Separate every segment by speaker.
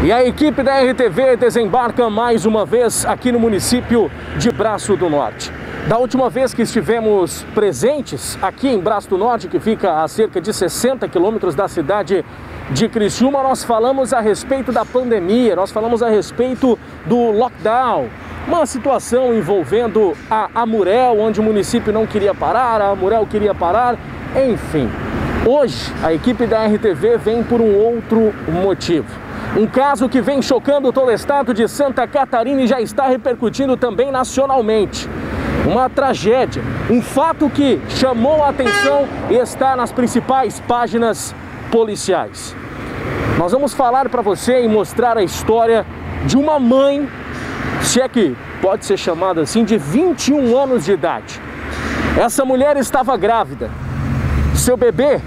Speaker 1: E a equipe da RTV desembarca mais uma vez aqui no município de Braço do Norte. Da última vez que estivemos presentes aqui em Braço do Norte, que fica a cerca de 60 quilômetros da cidade de Criciúma, nós falamos a respeito da pandemia, nós falamos a respeito do lockdown, uma situação envolvendo a Amurel, onde o município não queria parar, a Amurel queria parar, enfim. Hoje a equipe da RTV vem por um outro motivo. Um caso que vem chocando todo o estado de Santa Catarina e já está repercutindo também nacionalmente. Uma tragédia, um fato que chamou a atenção e está nas principais páginas policiais. Nós vamos falar para você e mostrar a história de uma mãe, se é que pode ser chamada assim, de 21 anos de idade. Essa mulher estava grávida. Seu bebê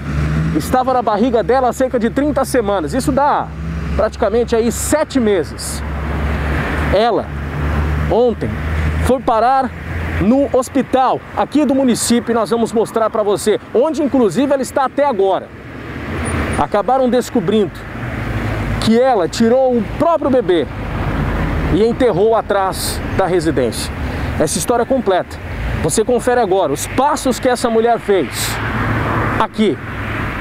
Speaker 1: estava na barriga dela há cerca de 30 semanas. Isso dá praticamente aí 7 meses. Ela, ontem, foi parar no hospital aqui do município e nós vamos mostrar para você, onde inclusive ela está até agora. Acabaram descobrindo que ela tirou o próprio bebê e enterrou atrás da residência. Essa história completa você confere agora, os passos que essa mulher fez aqui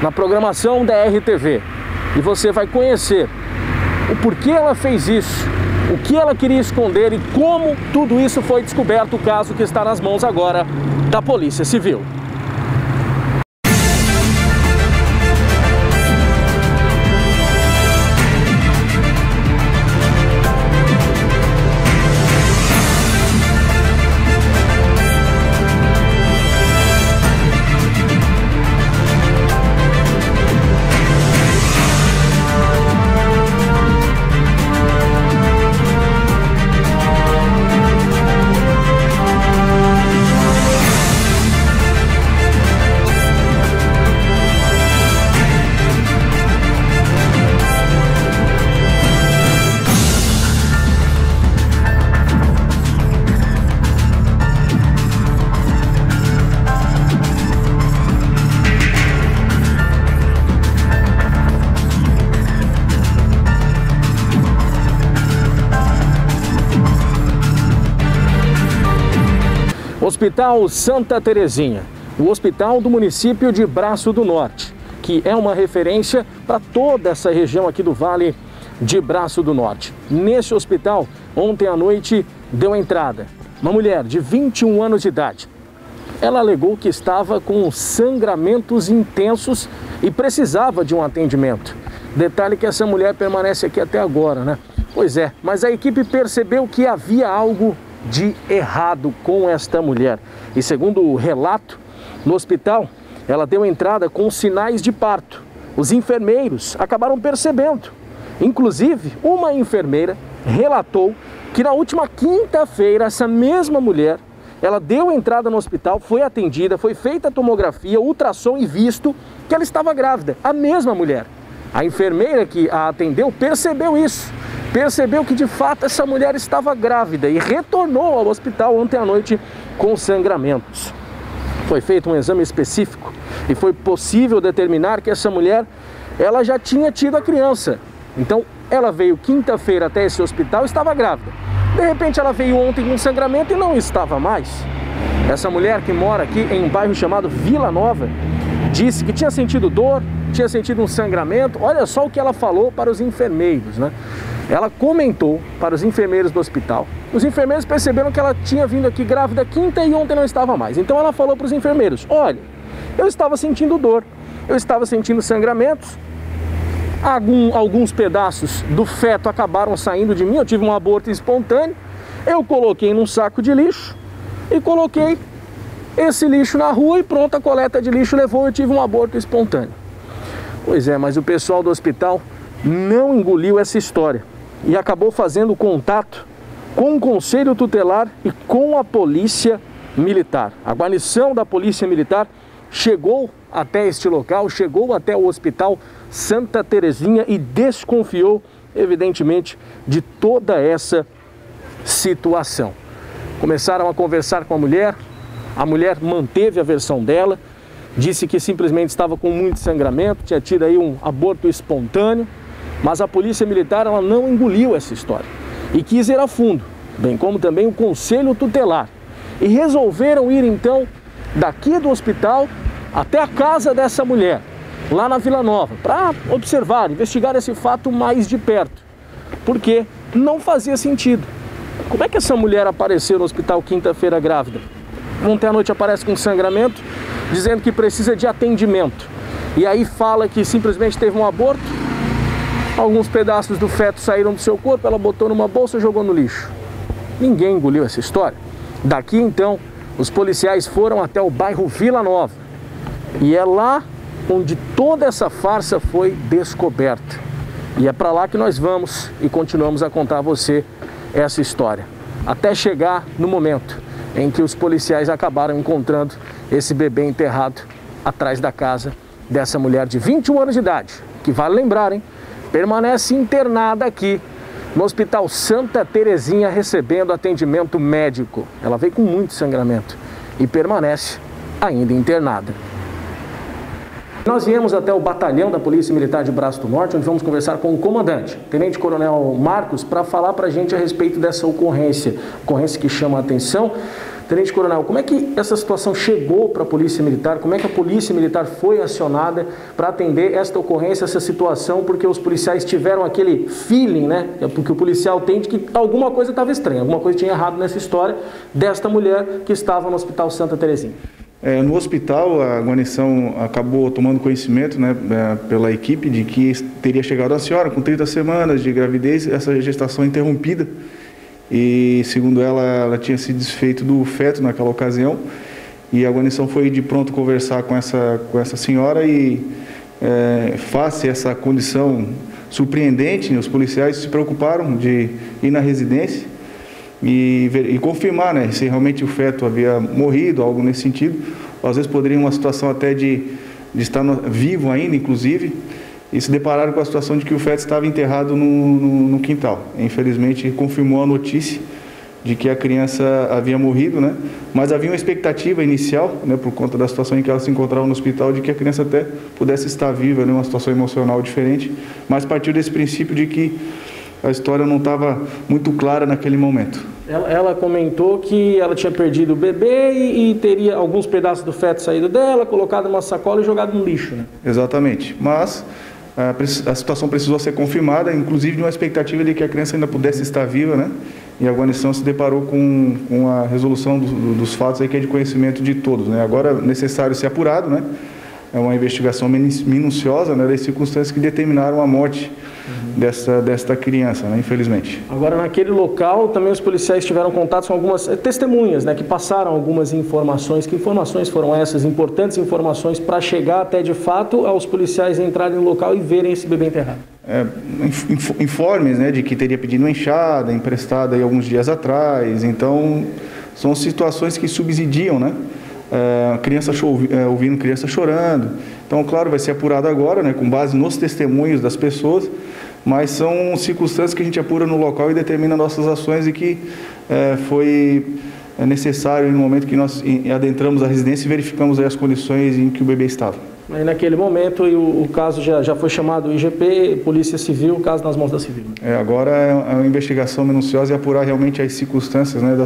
Speaker 1: na programação da RTV. E você vai conhecer o porquê ela fez isso, o que ela queria esconder e como tudo isso foi descoberto, o caso que está nas mãos agora da Polícia Civil. Hospital Santa Terezinha, o hospital do município de Braço do Norte, que é uma referência para toda essa região aqui do Vale de Braço do Norte. Nesse hospital, ontem à noite, deu entrada uma mulher de 21 anos de idade. Ela alegou que estava com sangramentos intensos e precisava de um atendimento. Detalhe que essa mulher permanece aqui até agora, né? Pois é, mas a equipe percebeu que havia algo de errado com esta mulher. E segundo o relato, no hospital, ela deu entrada com sinais de parto. Os enfermeiros acabaram percebendo. Inclusive, uma enfermeira relatou que na última quinta-feira, essa mesma mulher, ela deu entrada no hospital, foi atendida, foi feita a tomografia, ultrassom e visto que ela estava grávida. A mesma mulher. A enfermeira que a atendeu percebeu isso. Percebeu que de fato essa mulher estava grávida e retornou ao hospital ontem à noite com sangramentos. Foi feito um exame específico e foi possível determinar que essa mulher, ela já tinha tido a criança. Então ela veio quinta-feira até esse hospital e estava grávida. De repente ela veio ontem com sangramento e não estava mais. Essa mulher que mora aqui em um bairro chamado Vila Nova disse que tinha sentido dor, tinha sentido um sangramento. Olha só o que ela falou para os enfermeiros, né? Ela comentou para os enfermeiros do hospital. Os enfermeiros perceberam que ela tinha vindo aqui grávida quinta e ontem não estava mais. Então ela falou para os enfermeiros: olha, eu estava sentindo dor, eu estava sentindo sangramentos, alguns pedaços do feto acabaram saindo de mim, eu tive um aborto espontâneo, eu coloquei num saco de lixo e coloquei esse lixo na rua e pronto, a coleta de lixo levou, eu tive um aborto espontâneo. Pois é, mas o pessoal do hospital não engoliu essa história e acabou fazendo contato com o Conselho Tutelar e com a Polícia Militar. A guarnição da Polícia Militar chegou até este local, chegou até o Hospital Santa Terezinha e desconfiou, evidentemente, de toda essa situação. Começaram a conversar com a mulher manteve a versão dela, disse que simplesmente estava com muito sangramento, tinha tido aí um aborto espontâneo Mas a Polícia Militar ela não engoliu essa história e quis ir a fundo, bem como também o Conselho Tutelar. E resolveram ir então daqui do hospital até a casa dessa mulher, lá na Vila Nova, para observar, investigar esse fato mais de perto, porque não fazia sentido. Como é que essa mulher apareceu no hospital quinta-feira grávida? Ontem à noite aparece com sangramento, dizendo que precisa de atendimento. E aí fala que simplesmente teve um aborto, alguns pedaços do feto saíram do seu corpo, ela botou numa bolsa e jogou no lixo. Ninguém engoliu essa história. Daqui então, os policiais foram até o bairro Vila Nova. E é lá onde toda essa farsa foi descoberta. E é para lá que nós vamos e continuamos a contar a você essa história. Até chegar no momento em que os policiais acabaram encontrando esse bebê enterrado atrás da casa dessa mulher de 21 anos de idade, que vale lembrar, hein? Permanece internada aqui no Hospital Santa Terezinha recebendo atendimento médico. Ela veio com muito sangramento e permanece ainda internada. Nós viemos até o batalhão da Polícia Militar de Braço do Norte, onde vamos conversar com o comandante, Tenente Coronel Marcos, para falar para a gente a respeito dessa ocorrência que chama a atenção. Tenente Coronel, como é que essa situação chegou para a Polícia Militar? Como é que a Polícia Militar foi acionada para atender esta ocorrência, essa situação? Porque os policiais tiveram aquele feeling, né? Porque o policial tem de que alguma coisa estava estranha, alguma coisa tinha errado nessa história desta mulher que estava no Hospital Santa Terezinha.
Speaker 2: No hospital, a guarnição acabou tomando conhecimento, né, pela equipe de que teria chegado a senhora com 30 semanas de gravidez, essa gestação interrompida. E, segundo ela tinha se desfeito do feto naquela ocasião. E a guarnição foi de pronto conversar com essa senhora e, face a essa condição surpreendente, os policiais se preocuparam de ir na residência e confirmar, né, se realmente o feto havia morrido, algo nesse sentido. Às vezes poderia uma situação até de estar vivo ainda, inclusive, e se depararam com a situação de que o feto estava enterrado no quintal. Infelizmente, confirmou a notícia de que a criança havia morrido, né? Mas havia uma expectativa inicial, né, por conta da situação em que ela se encontrava no hospital, de que a criança até pudesse estar viva, né, uma situação emocional diferente, mas partiu desse princípio de que a história não estava muito clara naquele momento.
Speaker 1: Ela comentou que ela tinha perdido o bebê e teria alguns pedaços do feto saído dela, colocado numa sacola e jogado no lixo, né?
Speaker 2: Exatamente, mas a situação precisou ser confirmada, inclusive de uma expectativa de que a criança ainda pudesse estar viva, né? E a guarnição se deparou com a resolução dos fatos aí que é de conhecimento de todos, né? Agora é necessário ser apurado, né? É uma investigação minuciosa, né, das circunstâncias que determinaram a morte desta criança, né, infelizmente. Agora,
Speaker 1: naquele local, também os policiais tiveram contato com algumas testemunhas, né, que passaram algumas informações. Que informações foram essas? Importantes informações para chegar até, de fato, aos policiais entrarem no local e verem esse bebê enterrado.
Speaker 2: Informes, né, de que teria pedido uma enxada emprestada aí alguns dias atrás. Então, são situações que subsidiam, né? Ouvindo criança chorando. Então, claro, vai ser apurado agora, né, com base nos testemunhos das pessoas, mas são circunstâncias que a gente apura no local e determina nossas ações e que foi necessário no momento que nós adentramos a residência e verificamos aí as condições em que o bebê estava.
Speaker 1: Aí, naquele momento, o caso já foi chamado o IGP, Polícia Civil, o caso nas mãos da Civil.
Speaker 2: Agora é uma investigação minuciosa e apurar realmente as circunstâncias, né,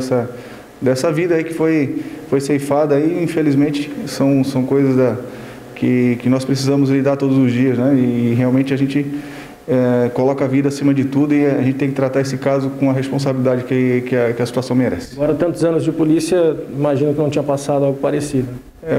Speaker 2: dessa vida aí que foi ceifada aí, infelizmente são coisas que nós precisamos lidar todos os dias, né? E realmente a gente coloca a vida acima de tudo e a gente tem que tratar esse caso com a responsabilidade que a situação merece.
Speaker 1: Agora, tantos anos de polícia, imagino que não tinha passado algo parecido.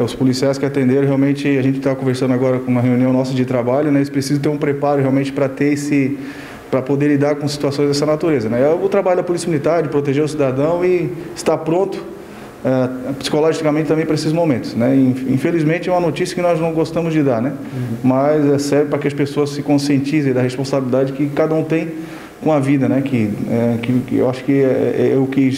Speaker 2: Os policiais que atenderam, realmente, a gente está conversando agora com uma reunião nossa de trabalho, né? Eles precisam ter um preparo realmente para poder lidar com situações dessa natureza, né? É o trabalho da Polícia Militar, de proteger o cidadão e estar pronto psicologicamente também para esses momentos, né? Infelizmente é uma notícia que nós não gostamos de dar, né? Mas serve para que as pessoas se conscientizem da responsabilidade que cada um tem com a vida, né? Que eu acho que é o que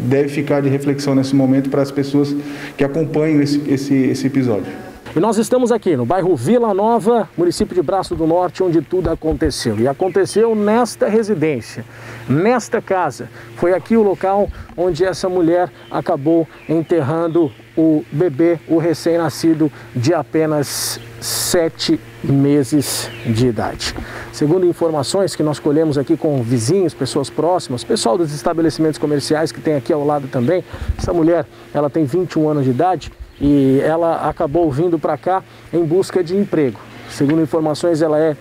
Speaker 2: deve ficar de reflexão nesse momento para as pessoas que acompanham esse episódio.
Speaker 1: E nós estamos aqui no bairro Vila Nova, município de Braço do Norte, onde tudo aconteceu. E aconteceu nesta residência, nesta casa. Foi aqui o local onde essa mulher acabou enterrando o bebê, o recém-nascido de apenas 7 meses de idade. Segundo informações que nós colhemos aqui com vizinhos, pessoas próximas, pessoal dos estabelecimentos comerciais que tem aqui ao lado também, essa mulher, ela tem 21 anos de idade e ela acabou vindo para cá em busca de emprego. Segundo informações, ela é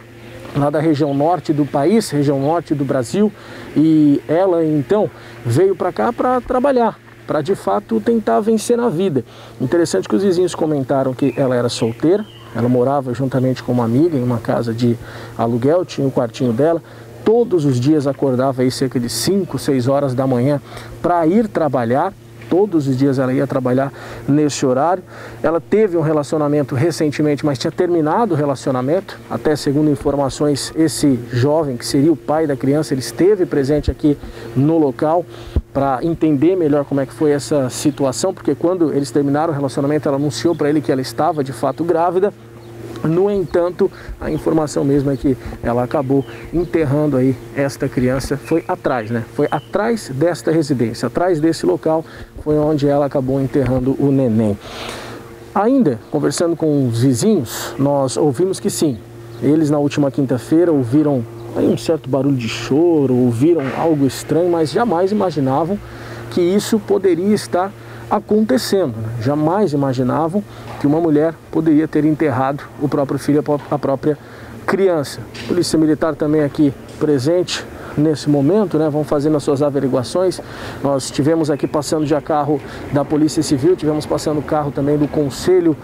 Speaker 1: lá da região norte do país, região norte do Brasil, e ela então veio para cá para trabalhar, para de fato tentar vencer na vida. Interessante que os vizinhos comentaram que ela era solteira, ela morava juntamente com uma amiga em uma casa de aluguel, tinha o quartinho dela, todos os dias acordava aí cerca de 5, 6 horas da manhã para ir trabalhar. Todos os dias ela ia trabalhar nesse horário. Ela teve um relacionamento recentemente, mas tinha terminado o relacionamento. Até segundo informações, esse jovem, que seria o pai da criança, ele esteve presente aqui no local para entender melhor como é que foi essa situação, porque quando eles terminaram o relacionamento, ela anunciou para ele que ela estava de fato grávida. No entanto, a informação mesmo é que ela acabou enterrando aí esta criança, foi atrás, né? Foi atrás desta residência, atrás desse local, foi onde ela acabou enterrando o neném. Ainda, conversando com os vizinhos, nós ouvimos que sim, eles na última quinta-feira ouviram aí um certo barulho de choro, ouviram algo estranho, mas jamais imaginavam que isso poderia estar acontecendo, né? Jamais imaginavam que uma mulher poderia ter enterrado o próprio filho, a própria criança. Polícia Militar também aqui presente nesse momento, né? Vão fazendo as suas averiguações. Nós tivemos aqui passando já carro da Polícia Civil, tivemos passando carro também do Conselho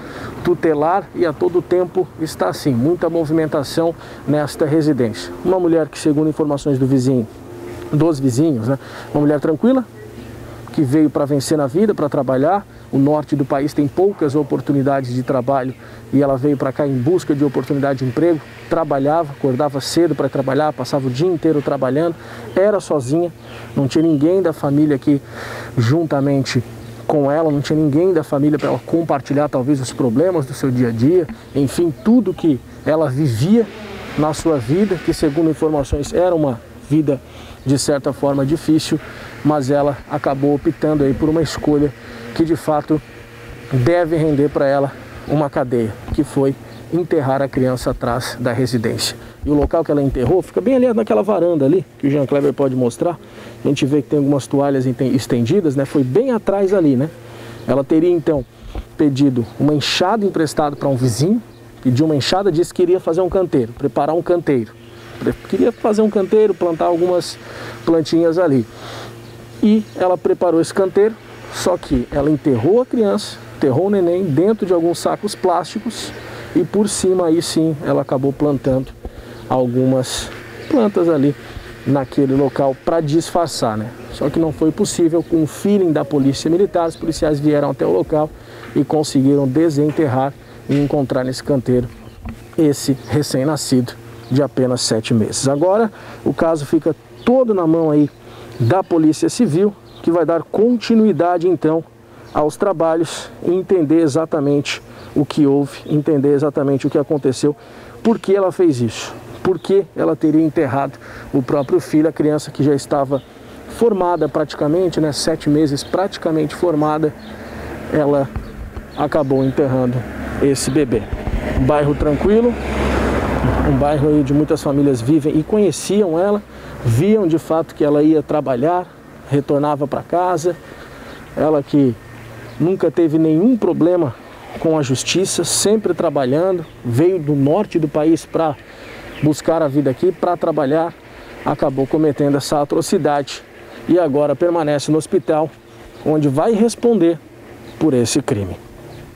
Speaker 1: Tutelar e a todo tempo está assim, muita movimentação nesta residência. Uma mulher que, segundo informações dos vizinhos, né? Uma mulher tranquila, que veio para vencer na vida, para trabalhar. O norte do país tem poucas oportunidades de trabalho e ela veio para cá em busca de oportunidade de emprego, trabalhava, acordava cedo para trabalhar, passava o dia inteiro trabalhando, era sozinha, não tinha ninguém da família aqui juntamente com ela, não tinha ninguém da família para ela compartilhar talvez os problemas do seu dia a dia, enfim, tudo que ela vivia na sua vida, que segundo informações era uma vida de certa forma difícil, mas ela acabou optando aí por uma escolha que de fato deve render para ela uma cadeia, que foi enterrar a criança atrás da residência. E o local que ela enterrou fica bem ali naquela varanda ali, que o Jean Kleber pode mostrar. A gente vê que tem algumas toalhas estendidas, né? Foi bem atrás ali, né? Ela teria então pedido uma enxada emprestada para um vizinho, pediu uma enxada, disse que iria fazer um canteiro, preparar um canteiro. Queria fazer um canteiro, plantar algumas plantinhas ali. E ela preparou esse canteiro, só que ela enterrou a criança, enterrou o neném dentro de alguns sacos plásticos e por cima aí sim ela acabou plantando algumas plantas ali naquele local para disfarçar, né? Só que não foi possível. Com o feeling da Polícia Militar, os policiais vieram até o local e conseguiram desenterrar e encontrar nesse canteiro esse recém-nascido de apenas 7 meses. Agora o caso fica todo na mão aí da Polícia Civil, que vai dar continuidade então aos trabalhos e entender exatamente o que houve, entender exatamente o que aconteceu, por que ela fez isso, por que ela teria enterrado o próprio filho, a criança que já estava formada praticamente, né, 7 meses praticamente formada, ela acabou enterrando esse bebê. Um bairro tranquilo, um bairro aí de muitas famílias vivem e conheciam ela, viam de fato que ela ia trabalhar, retornava para casa, ela que nunca teve nenhum problema com a justiça, sempre trabalhando, veio do norte do país para buscar a vida aqui, para trabalhar, acabou cometendo essa atrocidade e agora permanece no hospital, onde vai responder por esse crime.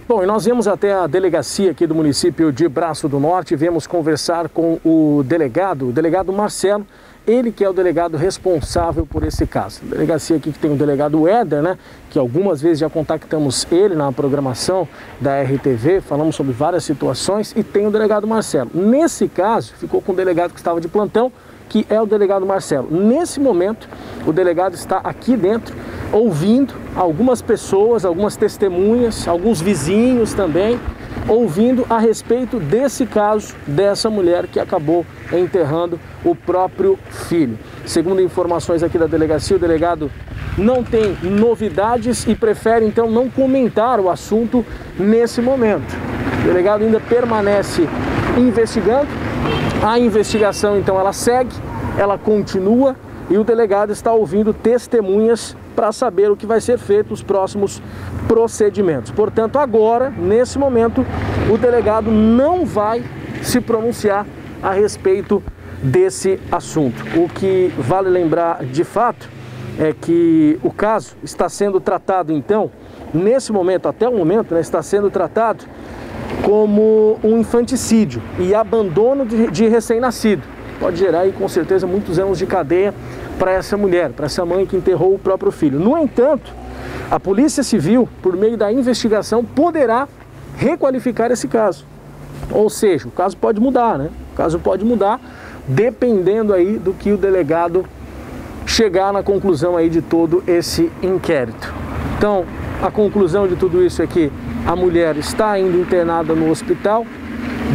Speaker 1: Bom, e nós viemos até a delegacia aqui do município de Braço do Norte, viemos conversar com o delegado Marcelo, ele que é o delegado responsável por esse caso. A delegacia aqui que tem o delegado Éder, né, que algumas vezes já contactamos ele na programação da RTV, falamos sobre várias situações, e tem o delegado Marcelo. Nesse caso, ficou com o delegado que estava de plantão, que é o delegado Marcelo. Nesse momento, o delegado está aqui dentro, ouvindo algumas pessoas, algumas testemunhas, alguns vizinhos também, ouvindo a respeito desse caso dessa mulher que acabou enterrando o próprio filho. Segundo informações aqui da delegacia, o delegado não tem novidades e prefere então não comentar o assunto nesse momento. O delegado ainda permanece investigando, a investigação então ela segue, ela continua e o delegado está ouvindo testemunhas para saber o que vai ser feito nos próximos procedimentos. Portanto, agora, nesse momento, o delegado não vai se pronunciar a respeito desse assunto. O que vale lembrar de fato é que o caso está sendo tratado, então, nesse momento, até o momento, está sendo tratado como um infanticídio e abandono de recém-nascido. Pode gerar aí, com certeza, muitos anos de cadeia para essa mulher, para essa mãe que enterrou o próprio filho. No entanto, a Polícia Civil, por meio da investigação, poderá requalificar esse caso. Ou seja, o caso pode mudar, né? O caso pode mudar dependendo aí do que o delegado chegar na conclusão aí de todo esse inquérito. Então, a conclusão de tudo isso é que a mulher está ainda internada no hospital,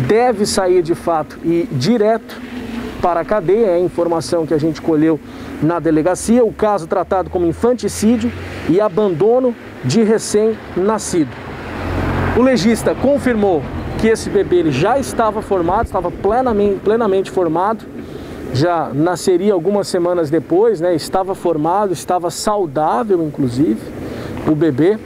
Speaker 1: deve sair de fato e ir direto para a cadeia, é a informação que a gente colheu na delegacia, o caso tratado como infanticídio e abandono de recém-nascido. O legista confirmou que esse bebê ele já estava formado, estava plenamente formado, já nasceria algumas semanas depois, né? Estava formado, estava saudável inclusive, o bebê,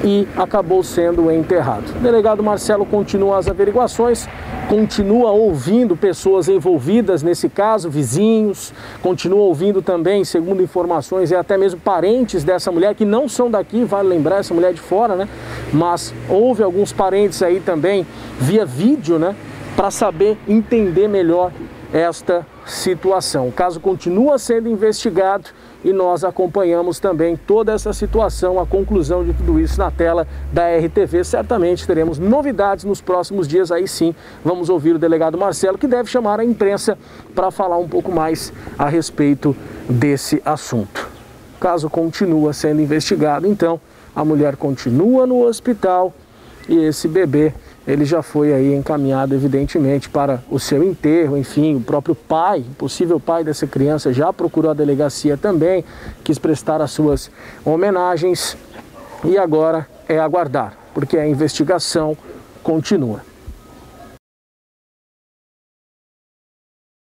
Speaker 1: e acabou sendo enterrado. O delegado Marcelo continua as averiguações, continua ouvindo pessoas envolvidas nesse caso, vizinhos, continua ouvindo também, segundo informações, e até mesmo parentes dessa mulher, que não são daqui, vale lembrar, essa mulher de fora, né? Mas houve alguns parentes aí também, via vídeo, né? Para saber entender melhor esta situação. O caso continua sendo investigado e nós acompanhamos também toda essa situação, a conclusão de tudo isso na tela da RTV. Certamente teremos novidades nos próximos dias, aí sim vamos ouvir o delegado Marcelo, que deve chamar a imprensa para falar um pouco mais a respeito desse assunto. O caso continua sendo investigado, então a mulher continua no hospital e esse bebê ele já foi aí encaminhado, evidentemente, para o seu enterro. Enfim, o próprio pai, possível pai dessa criança, já procurou a delegacia também, quis prestar as suas homenagens e agora é aguardar, porque a investigação continua.